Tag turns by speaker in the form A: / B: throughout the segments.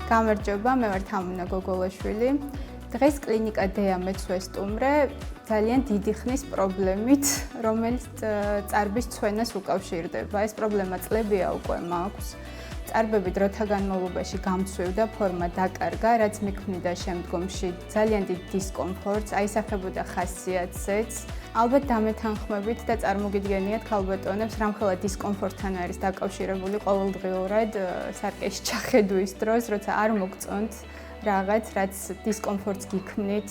A: გამარჯობა, მე ვარ თამუნა გოგოლაშვილი. დღეს კლინიკა დეა მეც ვესტუმრე ძალიან დიდი ხნის პრობლემით, რომელიც წარბის ცვენას უკავშირდება. ეს პრობლემა წლებია უკვე მაქვს. წარბები დროთა განმავლობაში გამცვივდა, ფორმა დაკარგა, რაც მიქმნიდა შემდგომში ძალიან დიდ დისკომფორტს, აისახებოდა ხასიათზეც. ალბათ დამეთანხმებით და წარმოგიდგენიათ ქალბატონებს, რამხელა დისკომფორტთან არის დაკავშირებული ყოველდღიურად სარკეში ჩახედვის დროს, როცა არ მოგწონთ რაღაც, რაც დისკომფორტს გიქმნით,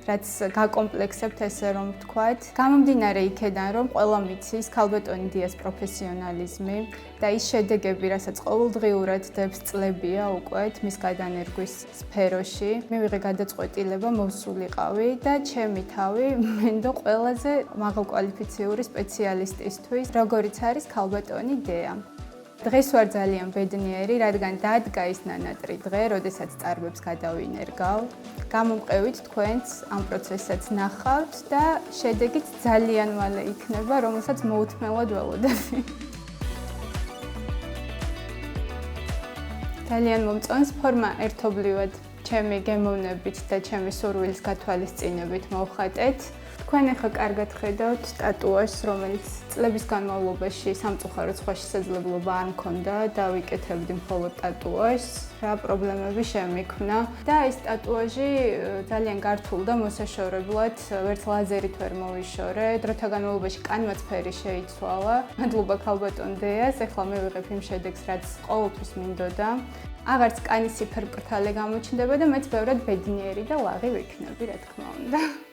A: რაც გაკომპლექსებთ, ესე რომ ვთქვათ. გამომდინარე იქედან, რომ ყველა მიცის ქალბატონი დიას პროფესიონალიზმი და ის შედეგები, რასაც ყოველდღიურად დებს წლებია უკვე მის გადანერგვის სფეროში, მივიღე გადაწყვეტილება მოვსულიყავი და ჩემი თავი მენდო ყველაზე მაღალკვალიფიციური სპეციალისტისთვის, როგორიც არის ქალბატონი დეა. დღეს ვარ ძალიან ბედნიერი, რადგან დადგა ის ნანატრი დღე, როდესაც წარბებს გადავინერგავ. გამომყევით თქვენც ამ პროცესსაც ნახავთ და შედეგიც ძალიან მალე იქნება, რომელსაც მოუთმელად ველოდები. ძალიან მომწონს ფორმა ერთობლივად ჩემი გემოვნებით და ჩემი სურვილის გათვალისწინებით მოვხატეთ. თქვენ ახლა კარგად ხედავთ ტატუაჟს, რომელიც წლების განმავლობაში სამწუხაროდ სხვა შესაძლებლობა არ მქონდა და ვიკეთებდი მხოლოდ ტატუაჟს, რა პრობლემები შემიქმნა და ეს ტატუაჟი ძალიან გართულ და მოსაშორებლად ვერც ლაზერით ვერ მოვიშორე, დროთა განმავლობაში კანვაც ფერი შეიცვალა. მადლობა ქალბატონ დეას, ახლა მივიღებ იმ შედეგს, რაც ყოველთვის მინდოდა. აღარც კანის ციფერბრტყალე გამოჩნდება და მეც ბევრად ბედნიერი და ლაღი ვიქნები, რა თქმა უნდა.